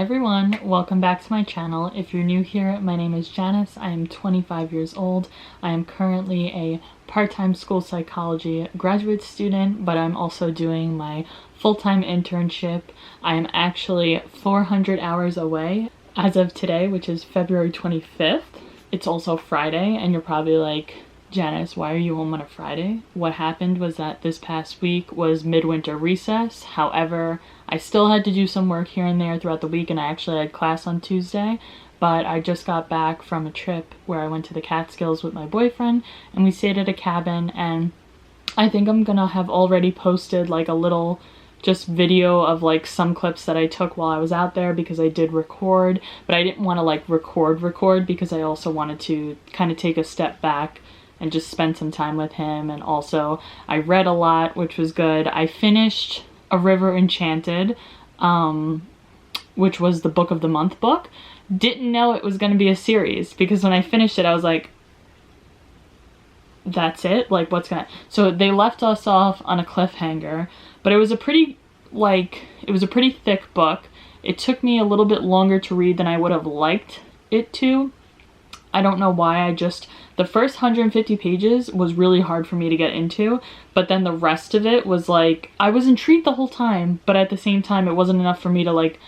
Hi everyone, welcome back to my channel. If you're new here, my name is Janice. I am 25 years old. I am currently a part-time school psychology graduate student, but I'm also doing my full-time internship. I am actually 400 hours away as of today, which is February 25th. It's also Friday, and you're probably like, Janice, why are you home on a Friday? What happened was that this past week was midwinter recess. However, I still had to do some work here and there throughout the week, and I actually had class on Tuesday. But I just got back from a trip where I went to the Catskills with my boyfriend, and we stayed at a cabin, and I think I'm gonna have already posted like a little just video of like some clips that I took while I was out there, because I did record, but I didn't want to like record because I also wanted to kind of take a step back and just spend some time with him. And also I read a lot, which was good. I finished A River Enchanted, which was the book of the month book. Didn't know it was going to be a series, because when I finished it I was like, that's it? Like, what's gonna... So they left us off on a cliffhanger, but it was a pretty thick book. It took me a little bit longer to read than I would have liked it to. I don't know why. The first 150 pages was really hard for me to get into, but then the rest of it was like, I was intrigued the whole time, but at the same time it wasn't enough for me to like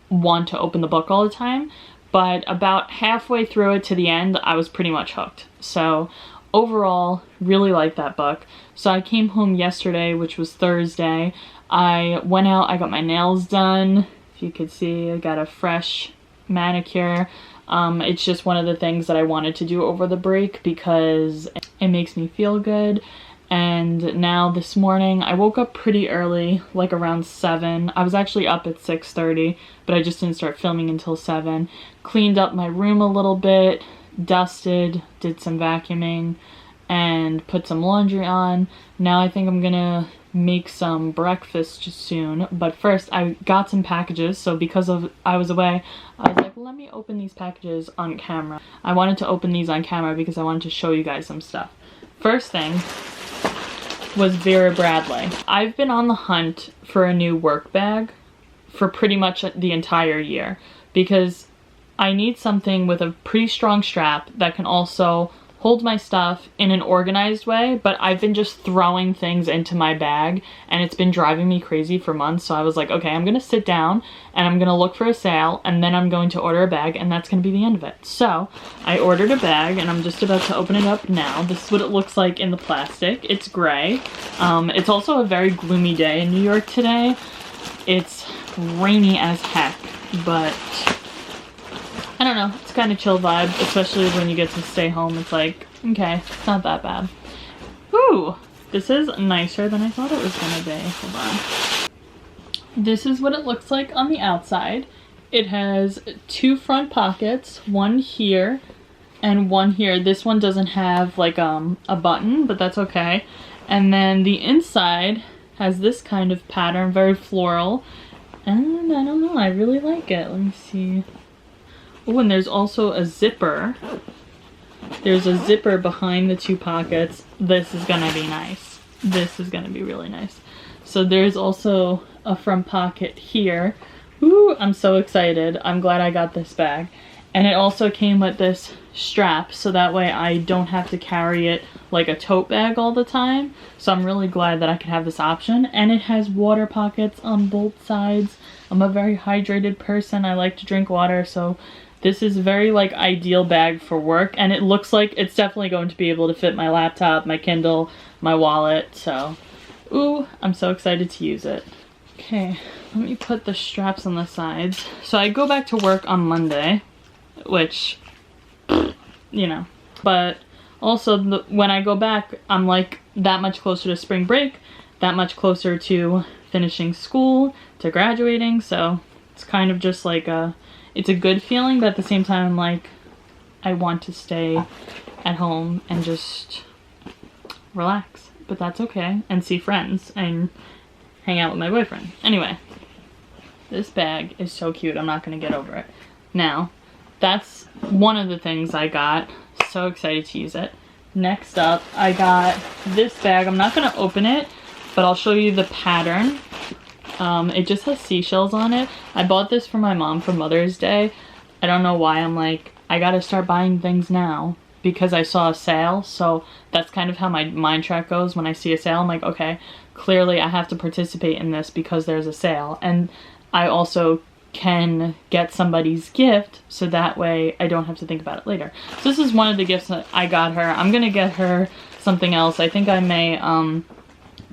want to open the book all the time. But about halfway through it to the end, I was pretty much hooked. So overall, really liked that book. So I came home yesterday, which was Thursday. I went out, I got my nails done. If you could see, I got a fresh manicure. It's just one of the things that I wanted to do over the break because it makes me feel good. And now this morning, I woke up pretty early, like around 7. I was actually up at 6:30, but I just didn't start filming until 7. Cleaned up my room a little bit, dusted, did some vacuuming, and put some laundry on. Now I think I'm gonna make some breakfast soon, but first I got some packages. So because I was away, I was like, let me open these packages on camera. I wanted to open these on camera because I wanted to show you guys some stuff. First thing was Vera Bradley. I've been on the hunt for a new work bag for pretty much the entire year, because I need something with a pretty strong strap that can also hold my stuff in an organized way. But I've been just throwing things into my bag and it's been driving me crazy for months. So I was like, okay, I'm gonna sit down and I'm gonna look for a sale, and then I'm going to order a bag, and that's gonna be the end of it. So I ordered a bag and I'm just about to open it up now. This is what it looks like in the plastic. It's gray. It's also a very gloomy day in New York today. It's rainy as heck, but I don't know, it's kind of chill vibe, especially when you get to stay home. It's like, okay, it's not that bad. Ooh, this is nicer than I thought it was gonna be. Hold on. This is what it looks like on the outside. It has 2 front pockets, one here and one here. This one doesn't have like a button, but that's okay. And then the inside has this kind of pattern, very floral. And I don't know, I really like it. Let me see. Oh, and there's also a zipper. There's a zipper behind the 2 pockets. This is gonna be nice. This is gonna be really nice. So there's also a front pocket here. Ooh, I'm so excited. I'm glad I got this bag. And it also came with this strap, so that way I don't have to carry it like a tote bag all the time. So I'm really glad that I could have this option. And it has water pockets on both sides. I'm a very hydrated person. I like to drink water, so this is a very like ideal bag for work, and it looks like it's definitely going to be able to fit my laptop, my Kindle, my wallet. So ooh, I'm so excited to use it. Okay, let me put the straps on the sides. So I go back to work on Monday, which, you know, but also when I go back, I'm like that much closer to spring break, that much closer to finishing school, to graduating. So it's kind of just like it's a good feeling, but at the same time, like, I want to stay at home and just relax, but that's okay, and see friends and hang out with my boyfriend. Anyway, this bag is so cute. I'm not gonna get over it. Now, that's one of the things I got. So excited to use it. Next up, I got this bag. I'm not gonna open it, but I'll show you the pattern. It just has seashells on it. I bought this for my mom for Mother's Day. I don't know why. I'm like, I gotta start buying things now because I saw a sale. So that's kind of how my mind track goes. When I see a sale, I'm like, okay, clearly I have to participate in this because there's a sale. And I also can get somebody's gift so that way I don't have to think about it later. So this is one of the gifts that I got her. I'm gonna get her something else. I think I may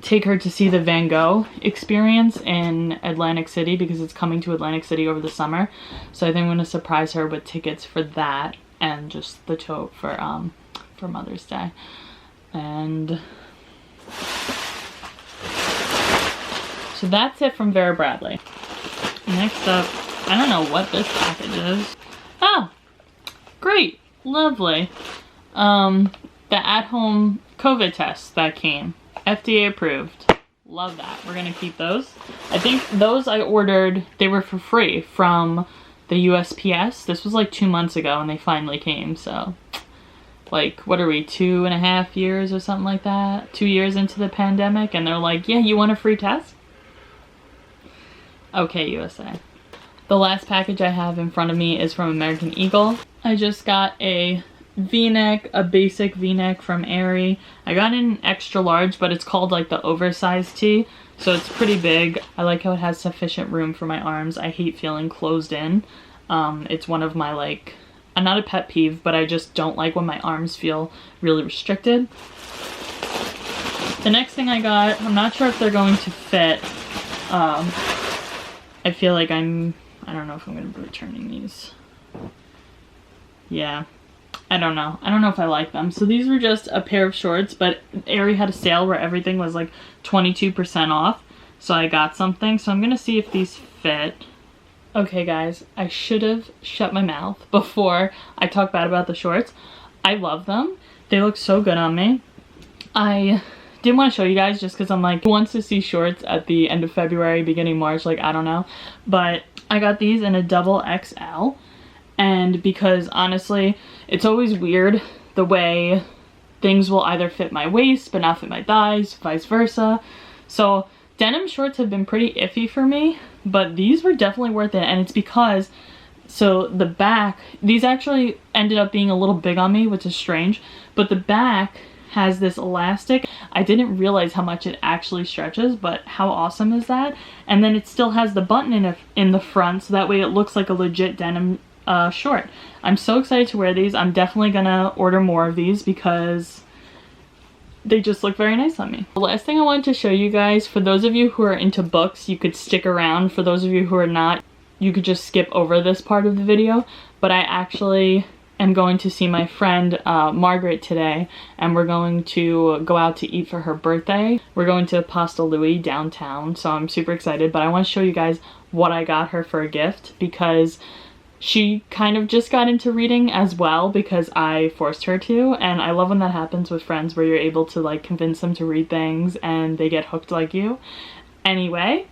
take her to see the Van Gogh experience in Atlantic City because it's coming to Atlantic City over the summer. So I think I'm gonna surprise her with tickets for that and just the tote for Mother's Day. And so that's it from Vera Bradley. Next up, I don't know what this package is. Oh, great, lovely. The at-home COVID test that came, FDA approved. Love that. We're gonna keep those. I think those I ordered, they were for free from the USPS. This was like 2 months ago and they finally came, so. Like, what are we, 2.5 years or something like that? 2 years into the pandemic and they're like, yeah, you want a free test? Okay, USA. The last package I have in front of me is from American Eagle. I just got a V-neck, a basic V-neck from Aerie. I got an extra large, but it's called like the oversized tee, so it's pretty big. I like how it has sufficient room for my arms. I hate feeling closed in. It's one of my like, not a pet peeve, but I just don't like when my arms feel really restricted. The next thing I got, I'm not sure if they're going to fit. I feel like I don't know if I'm going to be returning these. Yeah, I don't know. I don't know if I like them. So these were just a pair of shorts, but Aerie had a sale where everything was like 22% off. So I got something. So I'm going to see if these fit. Okay guys, I should have shut my mouth before I talk bad about the shorts. I love them. They look so good on me. I didn't want to show you guys just because I'm like, who wants to see shorts at the end of February, beginning March? Like, I don't know. But I got these in a double XL. And because honestly, it's always weird the way things will either fit my waist but not fit my thighs, vice versa. So denim shorts have been pretty iffy for me, but these were definitely worth it. And it's because, so the back, these actually ended up being a little big on me, which is strange, but the back has this elastic. I didn't realize how much it actually stretches, but how awesome is that? And then it still has the button in the front, so that way it looks like a legit denim short. I'm so excited to wear these. I'm definitely gonna order more of these because they just look very nice on me. The last thing I wanted to show you guys, for those of you who are into books, you could stick around. For those of you who are not, you could just skip over this part of the video. But I actually am going to see my friend Margaret today, and we're going to go out to eat for her birthday. We're going to Pasta Louie downtown, so I'm super excited. But I want to show you guys what I got her for a gift because she kind of just got into reading as well because I forced her to, and I love when that happens with friends where you're able to like convince them to read things and they get hooked like you. Anyway,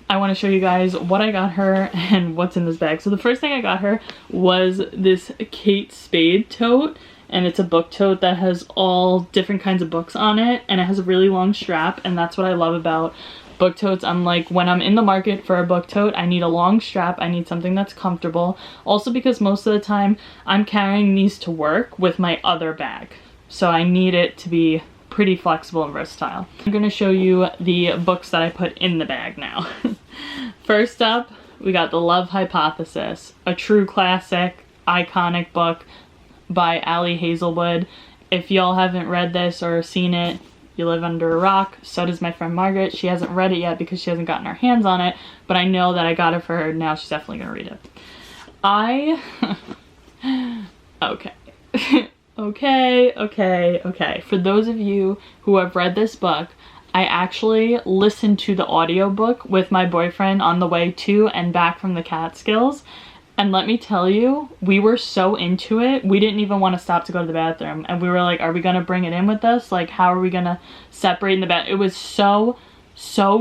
I want to show you guys what I got her and what's in this bag. So the first thing I got her was this Kate Spade tote, and it's a book tote that has all different kinds of books on it, and it has a really long strap, and that's what I love about book totes. I'm like, when I'm in the market for a book tote, I need a long strap. I need something that's comfortable. Also because most of the time I'm carrying these to work with my other bag. So I need it to be pretty flexible and versatile. I'm going to show you the books that I put in the bag now. First up, we got The Love Hypothesis, a true classic, iconic book by Ali Hazelwood. If y'all haven't read this or seen it, you live under a rock. So does my friend Margaret. She hasn't read it yet because she hasn't gotten her hands on it, but I know that I got it for her. Now she's definitely gonna read it. Okay. Okay. For those of you who have read this book, I actually listened to the audiobook with my boyfriend on the way to and back from the Catskills. And let me tell you, we were so into it, we didn't even want to stop to go to the bathroom. And we were like, are we going to bring it in with us? Like, how are we going to separate in the bath? It was so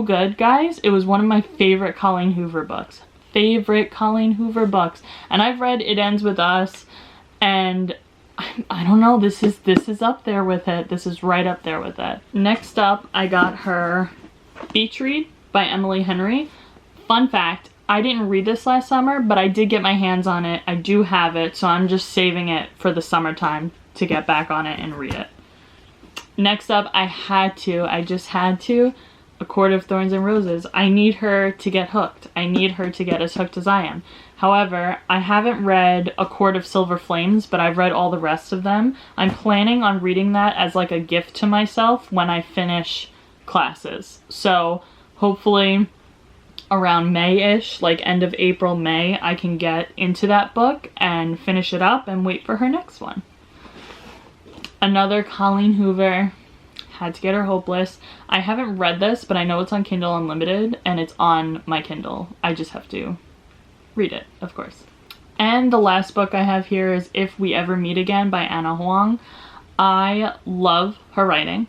good, guys. It was one of my favorite Colleen Hoover books. And I've read It Ends With Us, and I don't know, this is up there with it. This is right up there with it. Next up, I got her Beach Read by Emily Henry. Fun fact, I didn't read this last summer, but I did get my hands on it. I do have it, so I'm just saving it for the summertime to get back on it and read it. Next up, I just had to, A Court of Thorns and Roses. I need her to get hooked. I need her to get as hooked as I am. However, I haven't read A Court of Silver Flames, but I've read all the rest of them. I'm planning on reading that as like a gift to myself when I finish classes. So hopefully around May-ish, like end of April, May, I can get into that book and finish it up and wait for her next one. Another Colleen Hoover, had to get her Hopeless. I haven't read this, but I know it's on Kindle Unlimited and it's on my Kindle. I just have to read it, of course. And the last book I have here is If We Ever Meet Again by Anna Huang. I love her writing.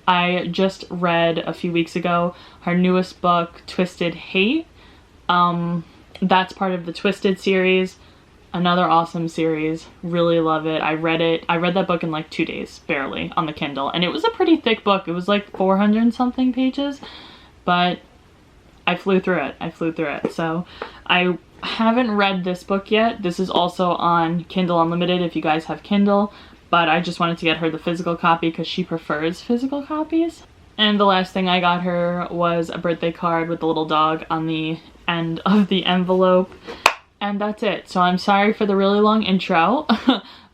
I just read a few weeks ago her newest book, Twisted Hate. That's part of the Twisted series. Another awesome series. Really love it. I read that book in like 2 days, barely, on the Kindle. And it was a pretty thick book. It was like 400 and something pages. But I flew through it. So I haven't read this book yet. This is also on Kindle Unlimited if you guys have Kindle. But I just wanted to get her the physical copy because she prefers physical copies. And the last thing I got her was a birthday card with the little dog on the end of the envelope. And that's it. So I'm sorry for the really long intro,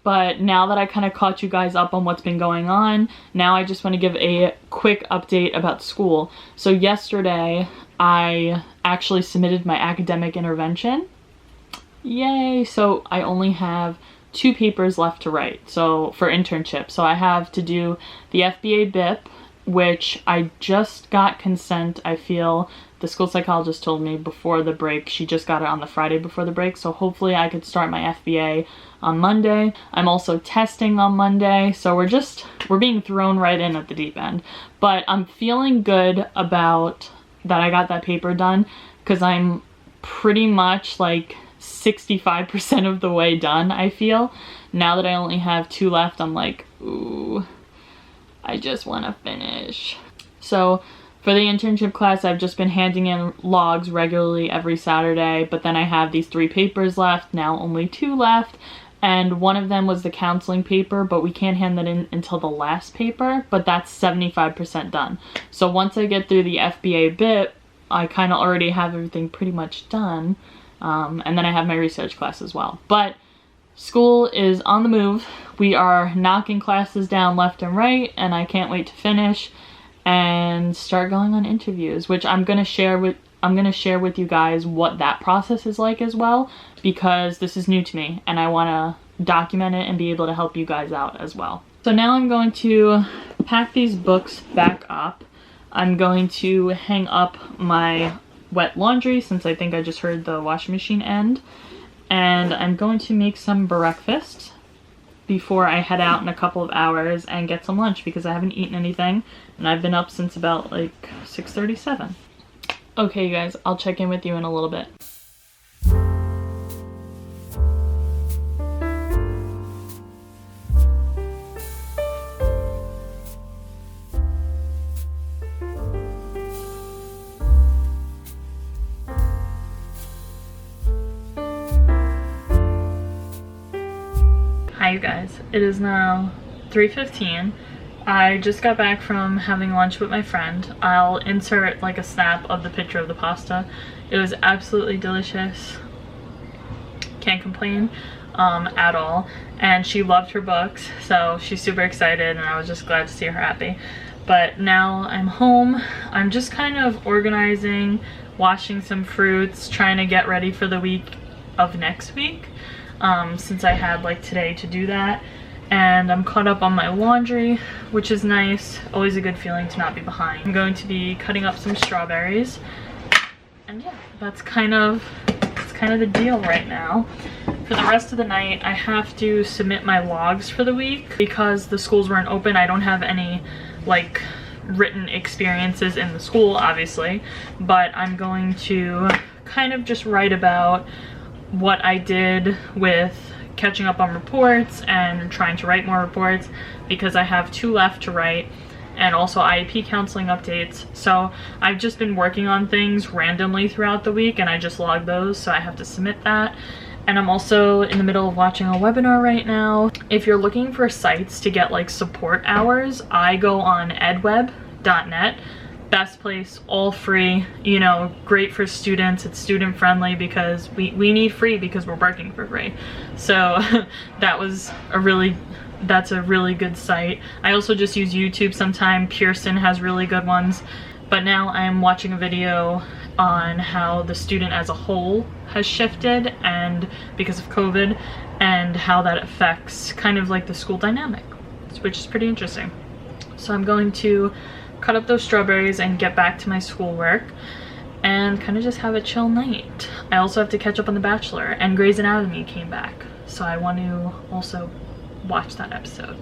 but now that I kind of caught you guys up on what's been going on, now I just want to give a quick update about school. So yesterday, I actually submitted my academic intervention. Yay! So I only have 2 papers left to write, so for internship. So I have to do the FBA BIP, which I just got consent, I feel. The school psychologist told me before the break. She just got it on the Friday before the break, so hopefully I could start my FBA on Monday. I'm also testing on Monday, so we're being thrown right in at the deep end. But I'm feeling good about that I got that paper done, because I'm pretty much like 65% of the way done, I feel. Now that I only have 2 left, I'm like, ooh, I just want to finish. So for the internship class, I've just been handing in logs regularly every Saturday, but then I have these 3 papers left, now only 2 left, and one of them was the counseling paper, but we can't hand that in until the last paper, but that's 75% done. So once I get through the FBA bit, I kind of already have everything pretty much done, and then I have my research class as well. But school is on the move. We are knocking classes down left and right, and I can't wait to finish and start going on interviews, which I'm gonna share with you guys what that process is like as well, because this is new to me and I want to document it and be able to help you guys out as well. So now I'm going to pack these books back up. I'm going to hang up my wet laundry since I think I just heard the washing machine end, and I'm going to make some breakfast before I head out in a couple of hours and get some lunch, because I haven't eaten anything and I've been up since about like 6:37. Okay, you guys, I'll check in with you in a little bit. Hi you guys, it is now 3:15. I just got back from having lunch with my friend. I'll insert like a snap of the picture of the pasta. It was absolutely delicious. Can't complain at all. And she loved her books, so she's super excited, and I was just glad to see her happy. But now I'm home. I'm just kind of organizing, washing some fruits, trying to get ready for the week of next week. Since I had like today to do that, and I'm caught up on my laundry, which is nice. Always a good feeling to not be behind. I'm going to be cutting up some strawberries, and yeah, that's kind of the deal right now. For the rest of the night, I have to submit my logs for the week because the schools weren't open. I don't have any like written experiences in the school, obviously, but I'm going to kind of just write about what I did with catching up on reports and trying to write more reports, because I have 2 left to write, and also IEP counseling updates. So I've just been working on things randomly throughout the week and I just log those, so I have to submit that. And I'm also in the middle of watching a webinar right now. If you're looking for sites to get like support hours, I go on edweb.net. Best place, all free, you know, great for students. It's student friendly because we need free because we're working for free. So that's a really good site. I also just use YouTube sometime. Pearson has really good ones. But now I'm watching a video on how the student as a whole has shifted and because of COVID, and how that affects kind of like the school dynamic, which is pretty interesting. So I'm going to cut up those strawberries and get back to my schoolwork and kind of just have a chill night. I also have to catch up on The Bachelor, and Grey's Anatomy came back, so I want to also watch that episode.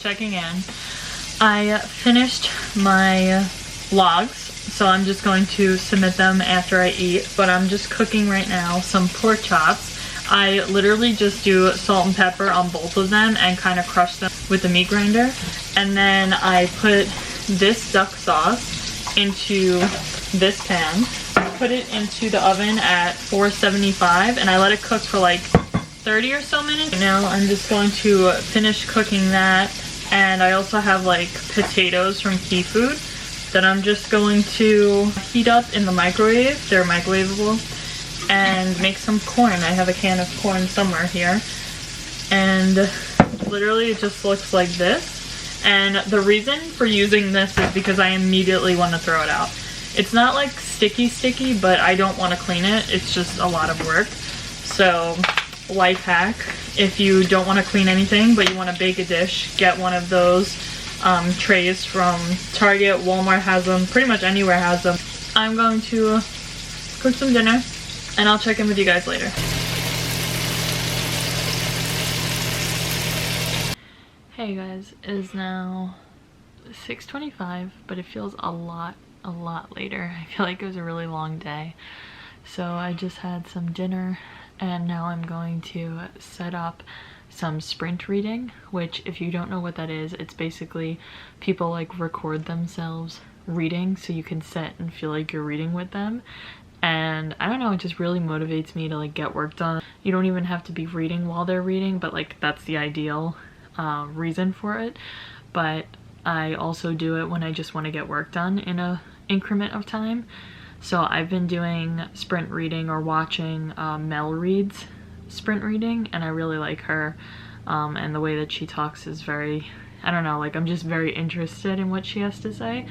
Checking in. I finished my vlogs, so I'm just going to submit them after I eat, but I'm just cooking right now some pork chops. I literally just do salt and pepper on both of them and kind of crush them with the meat grinder, and then I put this duck sauce into this pan, put it into the oven at 475, and I let it cook for like 30 or so minutes. Now I'm just going to finish cooking that. And I also have like potatoes from Key Food that I'm just going to heat up in the microwave. They're microwavable. And make some corn. I have a can of corn somewhere here. And literally it just looks like this. And the reason for using this is because I immediately want to throw it out. It's not like sticky, but I don't want to clean it. It's just a lot of work. So, life hack. If you don't want to clean anything but you want to bake a dish, get one of those trays from Target. Walmart has them, pretty much anywhere has them. I'm going to cook some dinner and I'll check in with you guys later. Hey guys, it is now 6:25, but it feels a lot later. I feel like it was a really long day. So I just had some dinner and now I'm going to set up some sprint reading, which if you don't know what that is, it's basically people like record themselves reading so you can sit and feel like you're reading with them. And I don't know, it just really motivates me to like get work done. You don't even have to be reading while they're reading, but like that's the ideal reason for it. But I also do it when I just want to get work done in a increment of time. So I've been doing sprint reading or watching Mel Reed's sprint reading, and I really like her, and the way that she talks is very, I don't know, like I'm just very interested in what she has to say.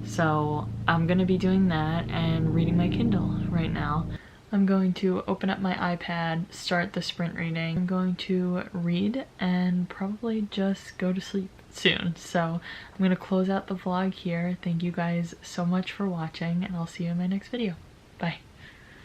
So I'm gonna be doing that and reading my Kindle right now. I'm going to open up my iPad, start the sprint reading. I'm going to read and probably just go to sleep soon. So I'm gonna close out the vlog here. Thank you guys so much for watching, and I'll see you in my next video. Bye.